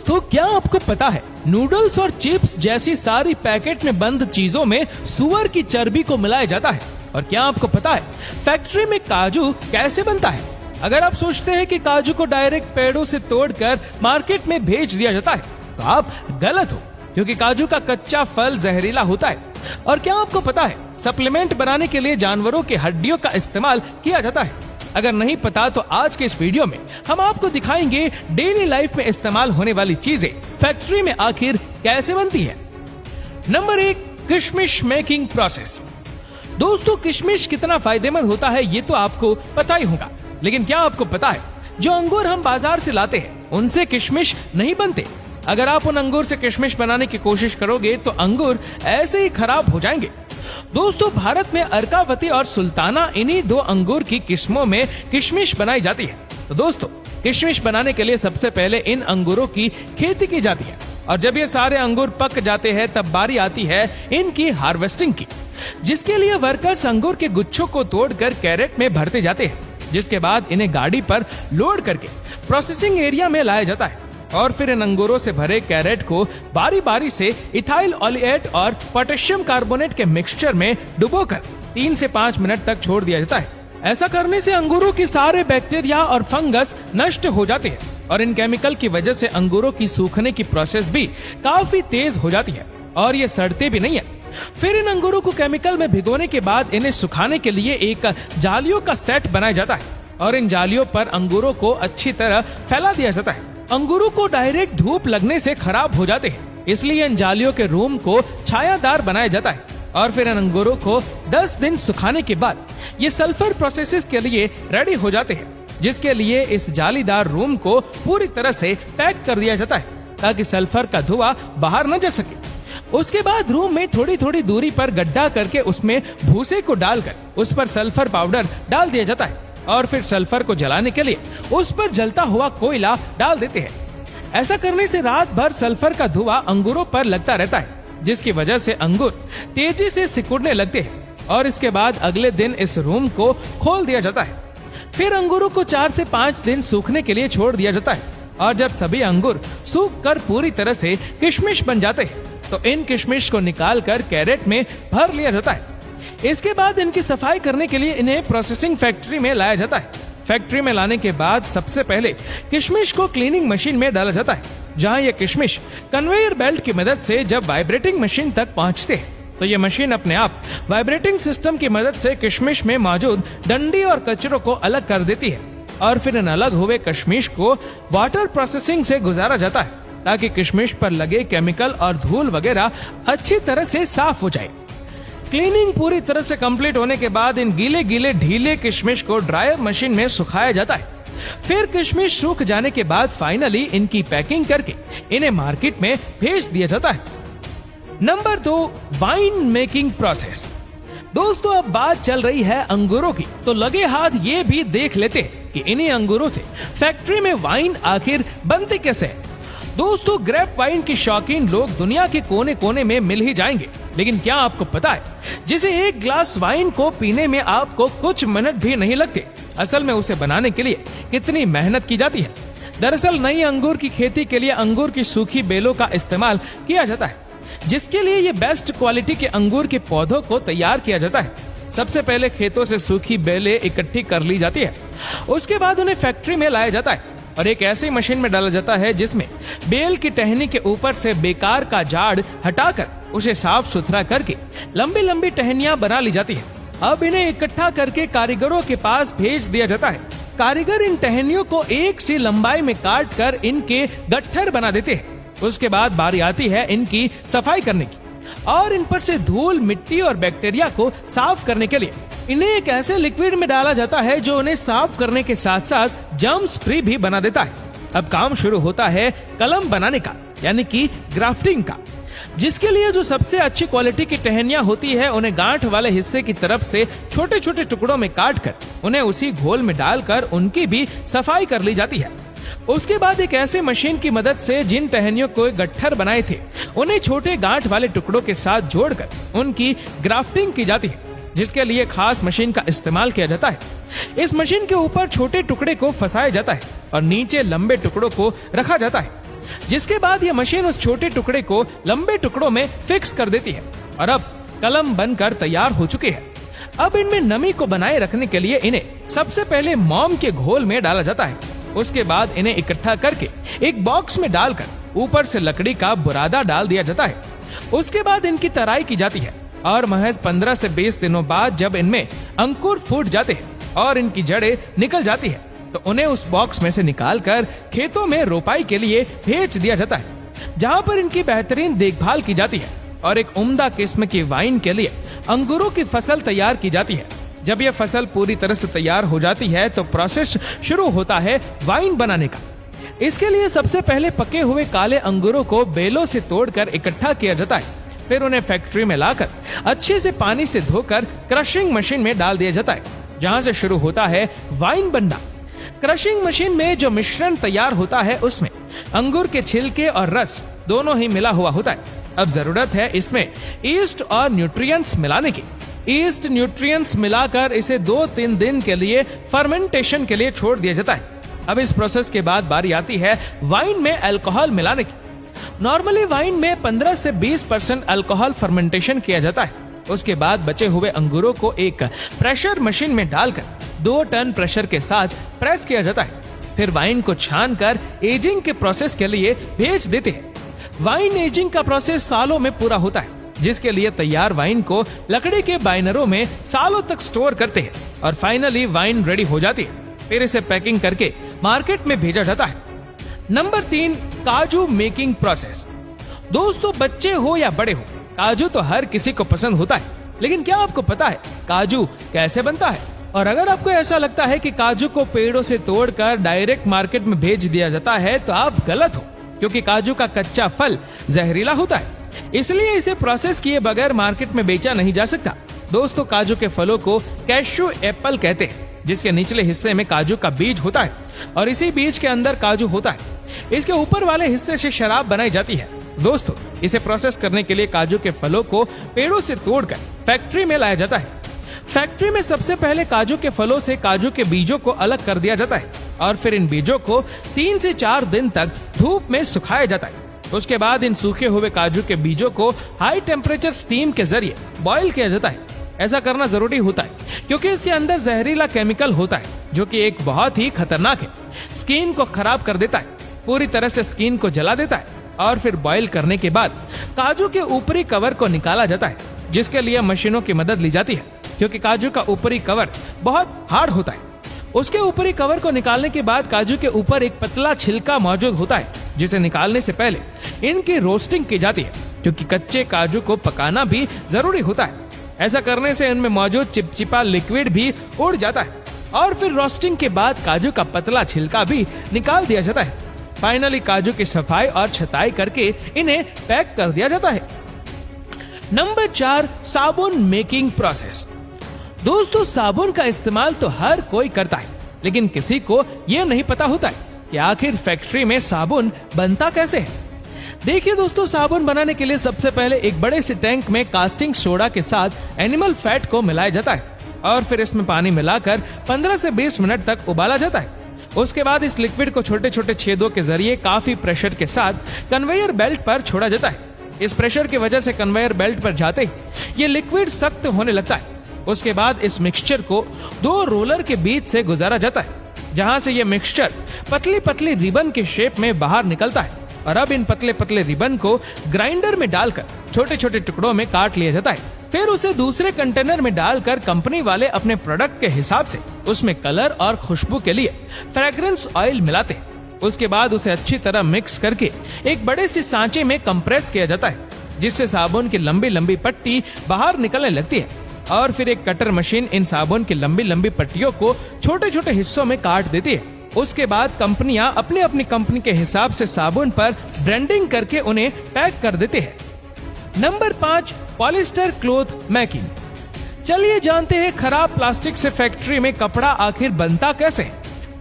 दोस्तों, क्या आपको पता है नूडल्स और चिप्स जैसी सारी पैकेट में बंद चीजों में सुअर की चर्बी को मिलाया जाता है? और क्या आपको पता है फैक्ट्री में काजू कैसे बनता है? अगर आप सोचते हैं कि काजू को डायरेक्ट पेड़ों से तोड़कर मार्केट में भेज दिया जाता है तो आप गलत हो, क्योंकि काजू का कच्चा फल जहरीला होता है। और क्या आपको पता है सप्लीमेंट बनाने के लिए जानवरों की हड्डियों का इस्तेमाल किया जाता है? अगर नहीं पता तो आज के इस वीडियो में हम आपको दिखाएंगे डेली लाइफ में इस्तेमाल होने वाली चीजें फैक्ट्री में आखिर कैसे बनती है। नंबर 1, किशमिश मेकिंग प्रोसेस। दोस्तों, किशमिश कितना फायदेमंद होता है ये तो आपको पता ही होगा, लेकिन क्या आपको पता है जो अंगूर हम बाजार से लाते हैं उनसे किशमिश नहीं बनते। अगर आप उन अंगूर से किशमिश बनाने की कोशिश करोगे तो अंगूर ऐसे ही खराब हो जाएंगे। दोस्तों, भारत में अर्कावती और सुल्ताना इन्हीं 2 अंगूर की किस्मों में किशमिश बनाई जाती है। तो दोस्तों, किशमिश बनाने के लिए सबसे पहले इन अंगूरों की खेती की जाती है और जब ये सारे अंगूर पक जाते हैं तब बारी आती है इनकी हार्वेस्टिंग की, जिसके लिए वर्कर्स अंगूर के गुच्छों को तोड़कर कैरेट में भरते जाते हैं, जिसके बाद इन्हें गाड़ी पर लोड करके प्रोसेसिंग एरिया में लाया जाता है और फिर इन अंगूरों से भरे कैरेट को बारी बारी से इथाइल ऑलिएट और पोटेशियम कार्बोनेट के मिक्सचर में डुबोकर 3 से 5 मिनट तक छोड़ दिया जाता है। ऐसा करने से अंगूरों के सारे बैक्टीरिया और फंगस नष्ट हो जाते हैं और इन केमिकल की वजह से अंगूरों की सूखने की प्रोसेस भी काफी तेज हो जाती है और ये सड़ते भी नहीं है। फिर इन अंगूरों को केमिकल में भिगोने के बाद इन्हें सुखाने के लिए एक जालियों का सेट बनाया जाता है और इन जालियों पर अंगूरों को अच्छी तरह फैला दिया जाता है। अंगूरों को डायरेक्ट धूप लगने से खराब हो जाते हैं, इसलिए इन जालियों के रूम को छायादार बनाया जाता है और फिर इन अंगूरों को 10 दिन सुखाने के बाद ये सल्फर प्रोसेसेस के लिए रेडी हो जाते हैं, जिसके लिए इस जालीदार रूम को पूरी तरह से पैक कर दिया जाता है ताकि सल्फर का धुआं बाहर न जा सके। उसके बाद रूम में थोड़ी थोड़ी दूरी पर गड्ढा करके उसमें भूसे को डालकर उस पर सल्फर पाउडर डाल दिया जाता है और फिर सल्फर को जलाने के लिए उस पर जलता हुआ कोयला डाल देते हैं। ऐसा करने से रात भर सल्फर का धुआं अंगूरों पर लगता रहता है, जिसकी वजह से अंगूर तेजी से सिकुड़ने लगते हैं और इसके बाद अगले दिन इस रूम को खोल दिया जाता है। फिर अंगूरों को 4 से 5 दिन सूखने के लिए छोड़ दिया जाता है और जब सभी अंगूर सूख कर पूरी तरह से किशमिश बन जाते हैं तो इन किशमिश को निकाल कर कैरेट में भर लिया जाता है। इसके बाद इनकी सफाई करने के लिए इन्हें प्रोसेसिंग फैक्ट्री में लाया जाता है। फैक्ट्री में लाने के बाद सबसे पहले किशमिश को क्लीनिंग मशीन में डाला जाता है, जहां ये किशमिश कन्वेयर बेल्ट की मदद से जब वाइब्रेटिंग मशीन तक पहुंचते हैं तो ये मशीन अपने आप वाइब्रेटिंग सिस्टम की मदद से किशमिश में मौजूद डंडी और कचरों को अलग कर देती है और फिर इन अलग हुए किशमिश को वाटर प्रोसेसिंग से गुजारा जाता है ताकि किशमिश पर लगे केमिकल और धूल वगैरह अच्छी तरह से साफ हो जाए। क्लीनिंग पूरी तरह से कंप्लीट होने के बाद इन गीले गीले ढीले किशमिश को ड्रायर मशीन में सुखाया जाता है। फिर किशमिश सूख जाने के बाद फाइनली इनकी पैकिंग करके इन्हें मार्केट में भेज दिया जाता है। Number 2, wine making process. दोस्तों, अब बात चल रही है अंगूरों की, तो लगे हाथ ये भी देख लेते हैं कि इन्हीं अंगूरों से फैक्ट्री में वाइन आखिर बनती कैसे है। दोस्तों, ग्रेप वाइन के शौकीन लोग दुनिया के कोने कोने में मिल ही जाएंगे, लेकिन क्या आपको पता है जिसे एक ग्लास वाइन को पीने में आपको कुछ मिनट भी नहीं लगते, असल में उसे बनाने के लिए कितनी मेहनत की जाती है। दरअसल नई अंगूर की खेती के लिए अंगूर की सूखी बेलों का इस्तेमाल किया जाता है, जिसके लिए ये बेस्ट क्वालिटी के अंगूर के पौधों को तैयार किया जाता है। सबसे पहले खेतों से सूखी बेलें इकट्ठी कर ली जाती है, उसके बाद उन्हें फैक्ट्री में लाया जाता है और एक ऐसी मशीन में डाला जाता है जिसमें बेल की टहनी के ऊपर से बेकार का झाड़ हटाकर उसे साफ सुथरा करके लंबी लंबी टहनियां बना ली जाती है। अब इन्हें इकट्ठा करके कारीगरों के पास भेज दिया जाता है। कारीगर इन टहनियों को एक सी लंबाई में काट कर इनके गट्ठर बना देते हैं। उसके बाद बारी आती है इनकी सफाई करने की और इन पर से धूल, मिट्टी और बैक्टीरिया को साफ करने के लिए इन्हें एक ऐसे लिक्विड में डाला जाता है जो उन्हें साफ करने के साथ साथ जर्म्स फ्री भी बना देता है। अब काम शुरू होता है कलम बनाने का, यानी कि ग्राफ्टिंग का, जिसके लिए जो सबसे अच्छी क्वालिटी की टहनियां होती है उन्हें गांठ वाले हिस्से की तरफ से छोटे छोटे टुकड़ों में काट कर उन्हें उसी घोल में डालकर उनकी भी सफाई कर ली जाती है। उसके बाद एक ऐसे मशीन की मदद से जिन टहनियों को गट्ठर बनाए थे उन्हें छोटे गांठ वाले टुकड़ों के साथ जोड़कर उनकी ग्राफ्टिंग की जाती है, जिसके लिए खास मशीन का इस्तेमाल किया जाता है। इस मशीन के ऊपर छोटे टुकड़े को फंसाया जाता है और नीचे लंबे टुकड़ों को रखा जाता है। जिसके बाद यह मशीन उस छोटे टुकड़े को लंबे टुकड़ों में फिक्स कर देती है और अब कलम बनकर तैयार हो चुकी है। अब इनमें नमी को बनाए रखने के लिए इन्हें सबसे पहले मोम के घोल में डाला जाता है। उसके बाद इन्हें इकट्ठा करके एक बॉक्स में डालकर ऊपर से लकड़ी का बुरादा डाल दिया जाता है। उसके बाद इनकी तराई की जाती है और महज 15 से 20 दिनों बाद जब इनमें अंकुर फूट जाते हैं और इनकी जड़ें निकल जाती है तो उन्हें उस बॉक्स में से निकालकर खेतों में रोपाई के लिए भेज दिया जाता है, जहां पर इनकी बेहतरीन देखभाल की जाती है और एक उम्दा किस्म की वाइन के लिए अंगूरों की फसल तैयार की जाती है। जब यह फसल पूरी तरह से तैयार हो जाती है तो प्रोसेस शुरू होता है वाइन बनाने का। इसके लिए सबसे पहले पके हुए काले अंगूरों को बेलों से तोड़कर इकट्ठा किया जाता है। फिर उन्हें फैक्ट्री में लाकर अच्छे से पानी से धोकर क्रशिंग मशीन में डाल दिया जाता है, जहां से शुरू होता है वाइन बनना। क्रशिंग मशीन में जो मिश्रण तैयार होता है उसमें अंगूर के छिलके और रस दोनों ही मिला हुआ होता है। अब जरूरत है इसमें ईस्ट और न्यूट्रिएंट्स मिलाने की। ईस्ट न्यूट्रिएंट्स मिलाकर इसे 2-3 दिन के लिए फर्मेंटेशन के लिए छोड़ दिया जाता है। अब इस प्रोसेस के बाद बारी आती है वाइन में अल्कोहल मिलाने की। नॉर्मली वाइन में 15 से 20% अल्कोहल फर्मेंटेशन किया जाता है। उसके बाद बचे हुए अंगूरों को एक प्रेशर मशीन में डालकर 2 टन प्रेशर के साथ प्रेस किया जाता है। फिर वाइन को छानकर एजिंग के प्रोसेस के लिए भेज देते हैं। वाइन एजिंग का प्रोसेस सालों में पूरा होता है, जिसके लिए तैयार वाइन को लकड़ी के बाइनरों में सालों तक स्टोर करते हैं और फाइनली वाइन रेडी हो जाती है। फिर इसे पैकिंग करके मार्केट में भेजा जाता है। नंबर 3, काजू मेकिंग प्रोसेस। दोस्तों, बच्चे हो या बड़े हो, काजू तो हर किसी को पसंद होता है, लेकिन क्या आपको पता है काजू कैसे बनता है? और अगर आपको ऐसा लगता है कि काजू को पेड़ों से तोड़कर डायरेक्ट मार्केट में भेज दिया जाता है तो आप गलत हो, क्योंकि काजू का कच्चा फल जहरीला होता है, इसलिए इसे प्रोसेस किए बगैर मार्केट में बेचा नहीं जा सकता। दोस्तों, काजू के फलों को कैश्यू एप्पल कहते हैं, जिसके निचले हिस्से में काजू का बीज होता है और इसी बीज के अंदर काजू होता है। इसके ऊपर वाले हिस्से से शराब बनाई जाती है। दोस्तों, इसे प्रोसेस करने के लिए काजू के फलों को पेड़ों से तोड़कर फैक्ट्री में लाया जाता है। फैक्ट्री में सबसे पहले काजू के फलों से काजू के बीजों को अलग कर दिया जाता है और फिर इन बीजों को 3 से 4 दिन तक धूप में सुखाया जाता है। उसके बाद इन सूखे हुए काजू के बीजों को हाई टेम्परेचर स्टीम के जरिए बॉईल किया जाता है। ऐसा करना जरूरी होता है क्योंकि इसके अंदर जहरीला केमिकल होता है, जो कि एक बहुत ही खतरनाक है। स्किन को खराब कर देता है, पूरी तरह से स्किन को जला देता है और फिर बॉईल करने के बाद काजू के ऊपरी कवर को निकाला जाता है, जिसके लिए मशीनों की मदद ली जाती है, क्योंकि काजू का ऊपरी कवर बहुत हार्ड होता है। उसके ऊपरी कवर को निकालने के बाद काजू के ऊपर एक पतला छिलका मौजूद होता है, जिसे निकालने से पहले इनकी रोस्टिंग की जाती है, क्योंकि कच्चे काजू को पकाना भी जरूरी होता है। ऐसा करने से इनमें मौजूद चिपचिपा लिक्विड भी उड़ जाता है और फिर रोस्टिंग के बाद काजू का पतला छिलका भी निकाल दिया जाता है। फाइनली काजू की सफाई और छटाई करके इन्हें पैक कर दिया जाता है। नंबर 4, साबुन मेकिंग प्रोसेस। दोस्तों, साबुन का इस्तेमाल तो हर कोई करता है, लेकिन किसी को यह नहीं पता होता है कि आखिर फैक्ट्री में साबुन बनता कैसे है। देखिए दोस्तों, साबुन बनाने के लिए सबसे पहले एक बड़े से टैंक में कास्टिंग सोडा के साथ एनिमल फैट को मिलाया जाता है और फिर इसमें पानी मिलाकर 15 से 20 मिनट तक उबाला जाता है। उसके बाद इस लिक्विड को छोटे छोटे छेदों के जरिए काफी प्रेशर के साथ कन्वेयर बेल्ट पर छोड़ा जाता है। इस प्रेशर की वजह से कन्वेयर बेल्ट पर जाते ही ये लिक्विड सख्त होने लगता है। उसके बाद इस मिक्सचर को 2 रोलर के बीच से गुजारा जाता है, जहां से ये मिक्सचर पतली पतली रिबन के शेप में बाहर निकलता है और अब इन पतले पतले रिबन को ग्राइंडर में डालकर छोटे छोटे टुकड़ों में काट लिया जाता है। फिर उसे दूसरे कंटेनर में डालकर कंपनी वाले अपने प्रोडक्ट के हिसाब से उसमें कलर और खुशबू के लिए फ्रेग्रेंस ऑयल मिलाते हैं। उसके बाद उसे अच्छी तरह मिक्स करके एक बड़े से सांचे में कंप्रेस किया जाता है, जिससे साबुन की लंबी लंबी पट्टी बाहर निकलने लगती है और फिर एक कटर मशीन इन साबुन की लंबी लंबी पट्टियों को छोटे छोटे हिस्सों में काट देती है। उसके बाद कंपनियां अपनी अपनी कंपनी के हिसाब से साबुन पर ब्रांडिंग करके उन्हें पैक कर देते हैं। Number 5, polyester cloth making. चलिए जानते हैं खराब प्लास्टिक से फैक्ट्री में कपड़ा आखिर बनता कैसे।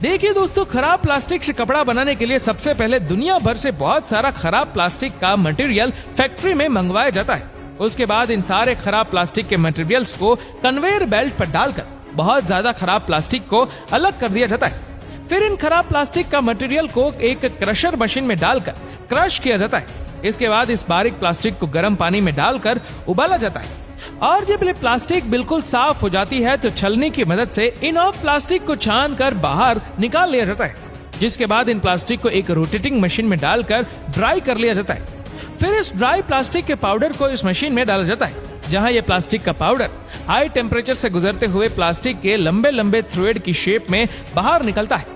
देखिए दोस्तों, खराब प्लास्टिक से कपड़ा बनाने के लिए सबसे पहले दुनिया भर से बहुत सारा खराब प्लास्टिक का मटेरियल फैक्ट्री में मंगवाया जाता है। उसके बाद इन सारे खराब प्लास्टिक के मटेरियल्स को कन्वेयर बेल्ट पर डालकर बहुत ज्यादा खराब प्लास्टिक को अलग कर दिया जाता है। फिर इन खराब प्लास्टिक का मटेरियल को एक क्रशर मशीन में डालकर क्रश किया जाता है। इसके बाद इस बारीक प्लास्टिक को गर्म पानी में डालकर उबाला जाता है और जब ये प्लास्टिक बिल्कुल साफ हो जाती है तो छलनी की मदद से इन ऑफ प्लास्टिक को छान कर बाहर निकाल लिया जाता है, जिसके बाद इन प्लास्टिक को एक रोटेटिंग मशीन में डालकर ड्राई कर लिया जाता है। फिर इस ड्राई प्लास्टिक के पाउडर को इस मशीन में डाला जाता है, जहां ये प्लास्टिक का पाउडर हाई टेम्परेचर से गुजरते हुए प्लास्टिक के लंबे लंबे थ्रेड की शेप में बाहर निकलता है।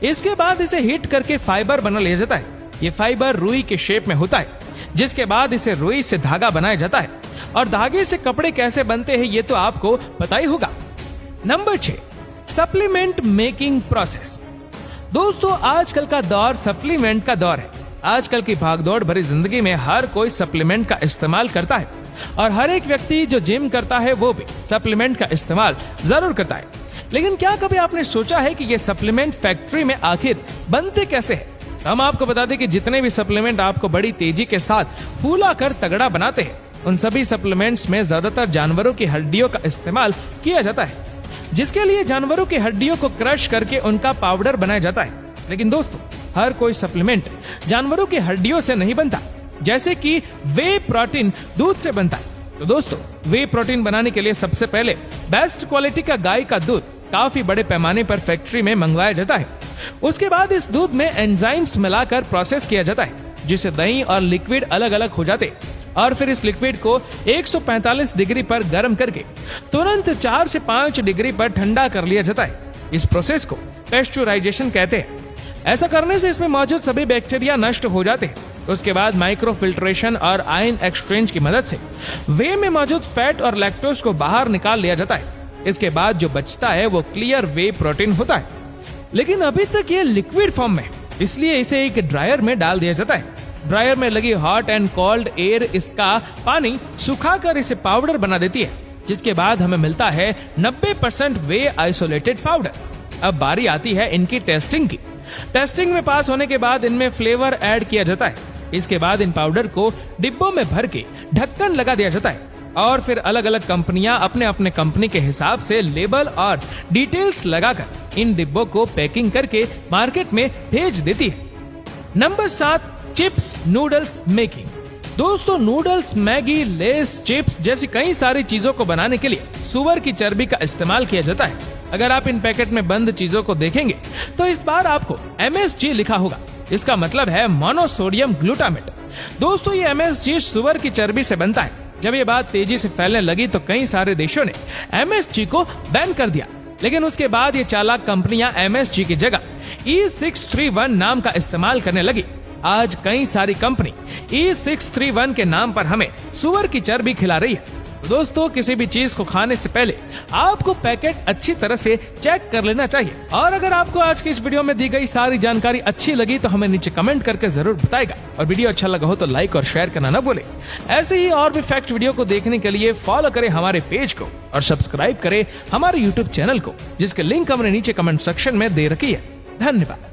इसके बाद इसे हीट करके फाइबर बना लिया जाता है। ये फाइबर रुई के शेप में होता है, जिसके बाद इसे रुई से धागा बनाया जाता है और धागे से कपड़े कैसे बनते हैं ये तो आपको पता ही होगा। Number 6, supplement making process. दोस्तों, आजकल का दौर सप्लीमेंट का दौर है। आजकल की भागदौड़ भरी जिंदगी में हर कोई सप्लीमेंट का इस्तेमाल करता है और हर एक व्यक्ति जो जिम करता है वो भी सप्लीमेंट का इस्तेमाल जरूर करता है। लेकिन क्या कभी आपने सोचा है कि ये सप्लीमेंट फैक्ट्री में आखिर बनते कैसे हैं? हम आपको बता दें कि जितने भी सप्लीमेंट आपको बड़ी तेजी के साथ फूला कर तगड़ा बनाते हैं, उन सभी सप्लीमेंट्स में ज्यादातर जानवरों की हड्डियों का इस्तेमाल किया जाता है, जिसके लिए जानवरों की हड्डियों को क्रश करके उनका पाउडर बनाया जाता है। लेकिन दोस्तों, हर कोई सप्लीमेंट जानवरों की हड्डियों से नहीं बनता। जैसे कि वे प्रोटीन दूध से बनता है। तो दोस्तों, वे प्रोटीन बनाने के लिए सबसे पहले बेस्ट क्वालिटी का गाय का दूध काफी बड़े पैमाने पर फैक्ट्री में मंगवाया जाता है। उसके बाद इस दूध में एंजाइम्स मिलाकर प्रोसेस किया जाता है, जिससे दही और लिक्विड अलग अलग हो जाते और फिर इस लिक्विड को 145 डिग्री पर गर्म करके तुरंत 4 से 5 डिग्री पर ठंडा कर लिया जाता है। इस प्रोसेस को पेस्चुराइजेशन कहते हैं। ऐसा करने से इसमें मौजूद सभी बैक्टीरिया नष्ट हो जाते हैं। उसके बाद माइक्रो फिल्ट्रेशन और आयन एक्सचेंज की मदद से वे में मौजूद फैट और लैक्टोज को बाहर निकाल लिया जाता है। इसके बाद जो बचता है वो क्लियर वे प्रोटीन होता है। लेकिन अभी तक ये लिक्विड फॉर्म में, इसलिए इसे एक ड्रायर में डाल दिया जाता है। ड्रायर में लगी हॉट एंड कोल्ड एयर इसका पानी सुखाकर इसे पाउडर बना देती है, जिसके बाद हमें मिलता है 90% वे आइसोलेटेड पाउडर। अब बारी आती है इनकी टेस्टिंग की। टेस्टिंग में पास होने के बाद इनमें फ्लेवर ऐड किया जाता है। इसके बाद इन पाउडर को डिब्बों में भर के ढक्कन लगा दिया जाता है और फिर अलग अलग कंपनियां अपने अपने कंपनी के हिसाब से लेबल और डिटेल्स लगाकर इन डिब्बों को पैकिंग करके मार्केट में भेज देती है। Number 7, chips noodles making. दोस्तों, नूडल्स, मैगी, लेस, चिप्स जैसी कई सारी चीजों को बनाने के लिए सुअर की चर्बी का इस्तेमाल किया जाता है। अगर आप इन पैकेट में बंद चीजों को देखेंगे तो इस बार आपको MSG लिखा होगा। इसका मतलब है मोनोसोडियम ग्लूटामेट। दोस्तों, ये MSG सुअर की चर्बी से बनता है। जब ये बात तेजी से फैलने लगी तो कई सारे देशों ने MSG को बैन कर दिया, लेकिन उसके बाद ये चालाक कंपनियां MSG की जगह E631 नाम का इस्तेमाल करने लगी। आज कई सारी कंपनी E631 के नाम पर हमें सुअर की चर्बी खिला रही है। दोस्तों, किसी भी चीज को खाने से पहले आपको पैकेट अच्छी तरह से चेक कर लेना चाहिए। और अगर आपको आज की इस वीडियो में दी गई सारी जानकारी अच्छी लगी तो हमें नीचे कमेंट करके जरूर बताएगा और वीडियो अच्छा लगा हो तो लाइक और शेयर करना न भूले। ऐसे ही और भी फैक्ट वीडियो को देखने के लिए फॉलो करें हमारे पेज को और सब्सक्राइब करें हमारे यूट्यूब चैनल को, जिसके लिंक हमने नीचे कमेंट सेक्शन में दे रखी है। धन्यवाद।